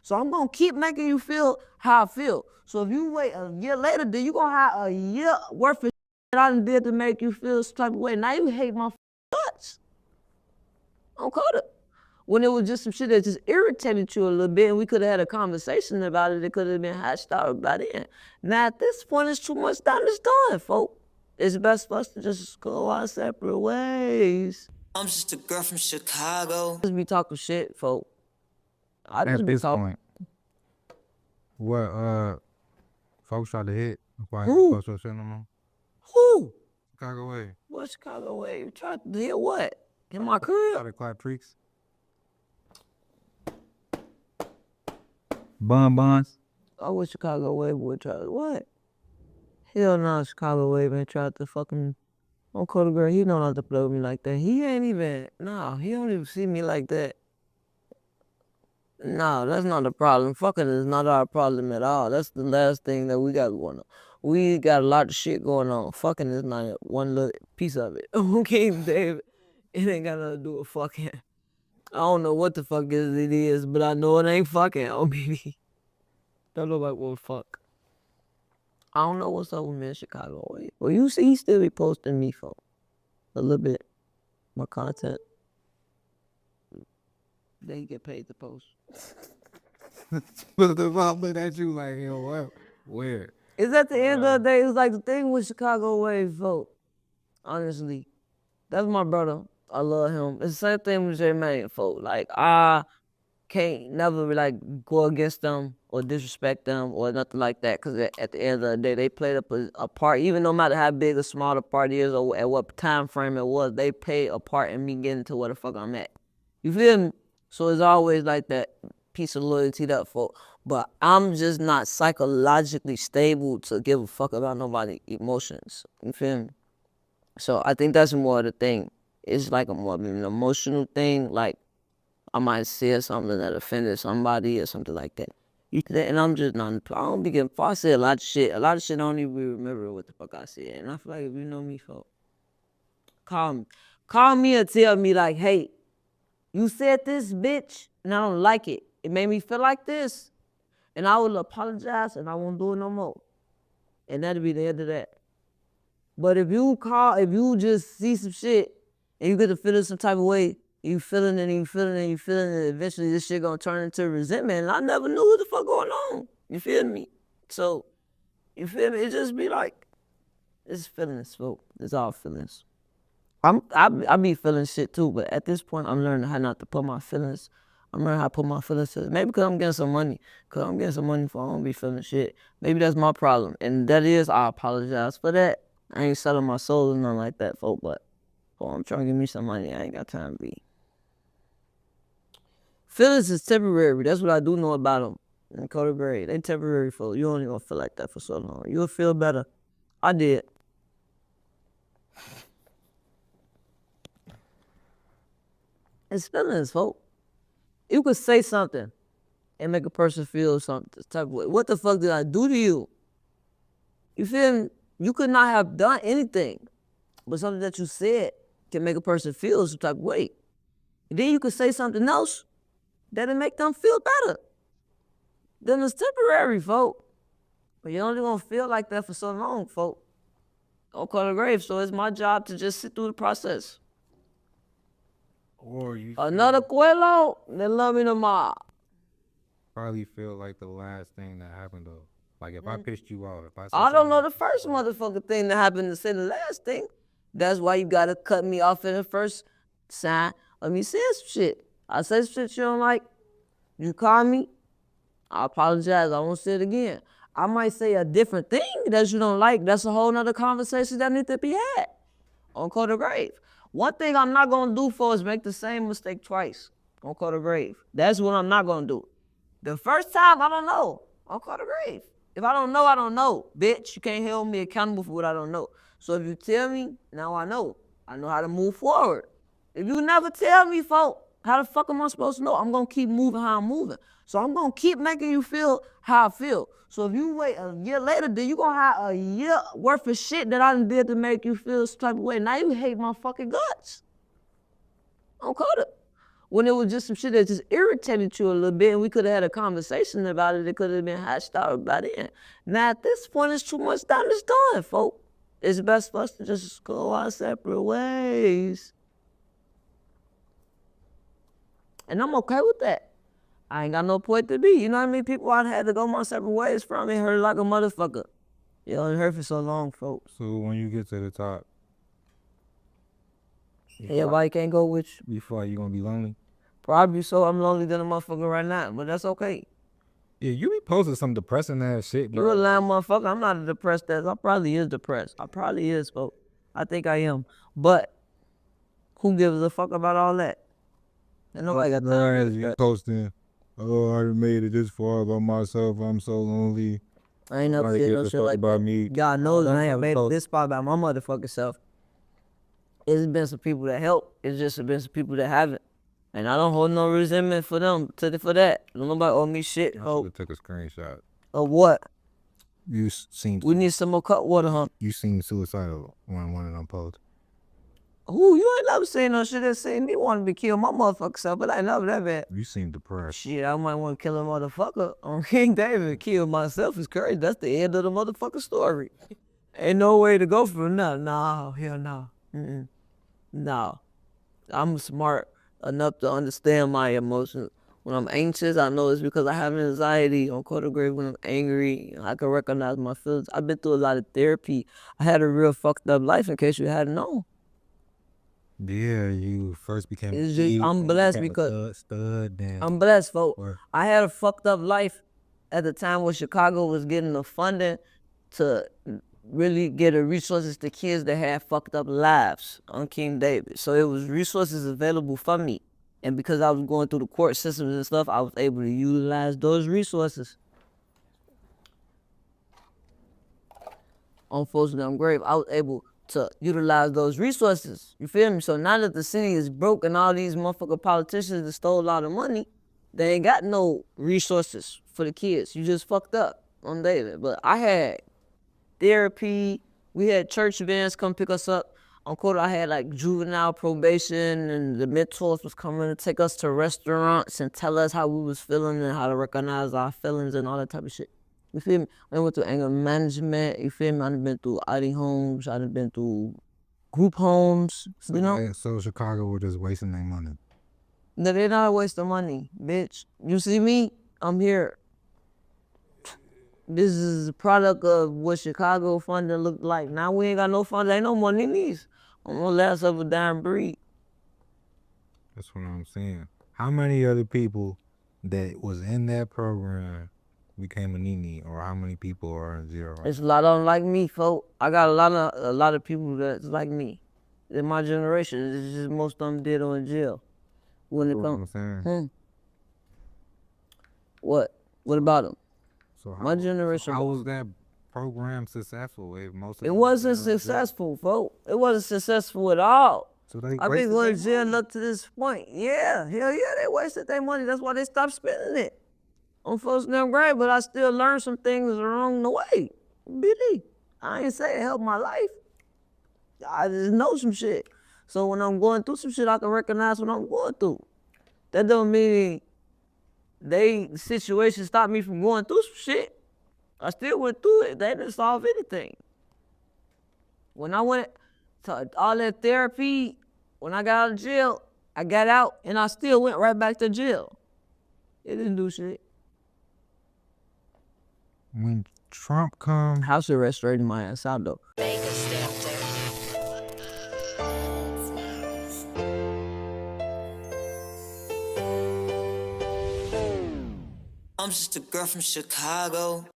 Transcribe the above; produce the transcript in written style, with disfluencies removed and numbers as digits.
So I'm gonna keep making you feel how I feel. So if you wait a year later, then you gonna have a year worth of shit that I done did to make you feel some type of way. Now you hate my guts. I'm caught up. When it was just some shit that just irritated you a little bit and we could have had a conversation about it, it could have been hashed out by then. Now at this point, it's too much damage done, folk. It's best for us to just go our separate ways. I'm just a girl from Chicago. Just be talking shit, folk. I just At be this talking. point, what folks try to hit? Who? Folks are no more. Who? Chicago way. What Chicago way? You tried to hit what? In my crib? Try to clap freaks. Bonbons. I wish Chicago Wave would try to what? Hell no, Chicago Wave ain't tried to fucking Uncle the girl, he don't have to play with me like that. He ain't even he don't even see me like that. No, that's not the problem. Fucking is not our problem at all. That's the last thing that we got going on. We got a lot of shit going on. Fucking is not one little piece of it. Okay, David. It ain't got nothing to do with fucking. I don't know what the fuck it is, but I know it ain't fucking. Oh, baby. Don't know about what fuck. I don't know what's up with me in Chicago. Well, you see, he still be posting me for a little bit more content. They get paid to post. Look at you like, yo, what? Where? It's at the end of the day, it's like the thing with Chicago Wave vote. Honestly, that's my brother. I love him. It's the same thing with J Mane folk. Like I can't never like go against them or disrespect them or nothing like that. Cause at the end of the day, they played a part. Even no matter how big or small the party is or at what time frame it was, they played a part in me getting to where the fuck I'm at. You feel me? So it's always like that piece of loyalty that folk. But I'm just not psychologically stable to give a fuck about nobody's emotions. You feel me? So I think that's more of the thing. It's like a more of an emotional thing. Like I might say something that offended somebody or something like that. And I'm just not, I don't be getting, I say a lot of shit. A lot of shit I don't even remember what the fuck I said. And I feel like if you know me, folk, call me. Call me and tell me like, hey, you said this, bitch, and I don't like it. It made me feel like this. And I will apologize and I won't do it no more. And that'll be the end of that. But if you just see some shit and you get to feel it some type of way, you feeling it and you feeling it and you feeling it, eventually this shit gonna turn into resentment. And I never knew what the fuck going on. You feel me? So, you feel me? It just be like, it's feelings, folks. It's all feelings. I be feeling shit too, but at this point, I'm learning how not to put my feelings. I'm learning how to put my feelings to maybe because I'm getting some money. Because I'm getting some money for I don't be feeling shit. Maybe that's my problem. And that is, I apologize for that. I ain't selling my soul or nothing like that, folk, but I'm trying to give me some money. I ain't got time to be. Feelings is temporary. That's what I do know about them. And Cody Gray, they temporary, folk. You only gonna feel like that for so long. You'll feel better. I did. It's feelings, folk. You could say something and make a person feel something type of way. What the fuck did I do to you? You feel me? You could not have done anything, but something that you said can make a person feel some type of way. And then you could say something else that'll make them feel better. Then it's temporary, folk. But you're only gonna feel like that for so long, folk. Don't call the grave, so it's my job to just sit through the process. Or you Another Quello, then love me tomorrow. probably feel like the last thing that happened though. Like if I pissed you off, if I said I don't know something- the first motherfucking thing that happened to say the last thing. That's why you gotta cut me off in the first sign of me saying some shit. I say some shit you don't like, you call me, I apologize, I won't say it again. I might say a different thing that you don't like. That's a whole nother conversation that needs to be had on Call the Grave. One thing I'm not gonna do for is make the same mistake twice on Call the Grave. That's what I'm not gonna do. The first time, I don't know, on Call the Grave. If I don't know, I don't know. Bitch, you can't hold me accountable for what I don't know. So if you tell me, now I know. I know how to move forward. If you never tell me, folk, how the fuck am I supposed to know? I'm gonna keep moving how I'm moving. So I'm gonna keep making you feel how I feel. So if you wait a year later, then you gonna have a year worth of shit that I done did to make you feel some type of way. Now you hate my fucking guts. I'm caught up. when it was just some shit that just irritated you a little bit and we could have had a conversation about it, it could have been hashed out by then. Now at this point, it's too much damage done, folk. It's best for us to just go our separate ways. And I'm okay with that. I ain't got no point to be. You know what I mean? People I had to go my separate ways from. It hurt like a motherfucker. Yo, it hurt for so long, folks. So when you get to the top, Everybody can't go with you. you feel like you gonna be lonely? Probably so. I'm lonely than a motherfucker right now, but that's okay. Yeah, you be posting some depressing ass shit, You a bro. lying motherfucker. I'm not a depressed ass. I probably is depressed. I probably is, folks. I think I am. But who gives a fuck about all that? And nobody got time. As you posting, oh, I done made it this far by myself. I'm so lonely. I ain't never Nobody did gives no a shit fuck like about that. me. God knows I ain't made post. this spot by my motherfucking self. It's been some people that help. It's just been some people that haven't. And I don't hold no resentment for them, for that. Don't nobody owe me shit. I Hope. should have took a screenshot. Of what? You seem We need some more cut water, huh? you seem suicidal when one of them posts. Who? You ain't never seen no shit that saying me want to be killed my motherfucking self, but I ain't never that bad. You seem depressed. Shit, I might want to kill a motherfucker on King David. Kill myself is crazy. That's the end of the motherfucking story. Ain't no way to go from that. Nah, hell no. No. I'm smart enough to understand my emotions. When I'm anxious, I know it's because I have anxiety. On quarter grade, when I'm angry, I can recognize my feelings. I've been through a lot of therapy. I had a real fucked up life, in case you hadn't known. Yeah, you first became. It's just, I'm blessed because stud. Then I'm blessed, folks. Or- I had a fucked up life at the time when Chicago was getting the funding to really get the resources to kids that had fucked up lives on King David. So it was resources available for me. And because I was going through the court systems and stuff, I was able to utilize those resources. On folks' damn grave, I was able to utilize those resources. You feel me? So now that the city is broke and all these motherfucking politicians that stole a lot of money, they ain't got no resources for the kids. You just fucked up on David. But I had therapy. We had church events come pick us up. On Coda, I had like juvenile probation, and the mentors was coming to take us to restaurants and tell us how we was feeling and how to recognize our feelings and all that type of shit. You feel me? I went through anger management. You feel me? I've been through ID homes. I've been through group homes. You know? So Chicago were just wasting their money. No, they're not wasting money, bitch. You see me? I'm here. This is a product of what Chicago funding looked like. Now we ain't got no funding. Ain't no money in these. I'm the last of a dying breed. That's what I'm saying. How many other people that was in that program became a Nene, or how many people are in zero? Right? It's a lot of them like me, folk. I got a lot of people that's like me. In my generation, it's just most of them dead or in jail. When it That's what I'm comes, saying. What? What about them? So My generation. How was that program successful? If most of It them wasn't was in jail? successful, folk. It wasn't successful at all. So they I've been wasted going their to jail money. up to this point. Yeah, hell yeah, they wasted their money. That's why they stopped spending it on folks in their grade. But I still learned some things along the way. Really, I ain't say it helped my life. I just know some shit. So when I'm going through some shit, I can recognize what I'm going through. That don't mean the situation stopped me from going through some shit. I still went through it. They didn't solve anything. When I went to all that therapy, when I got out of jail, I got out and I still went right back to jail. It didn't do shit. When Trump comes, House arrest straightened my ass out though. I'm just a girl from Chicago.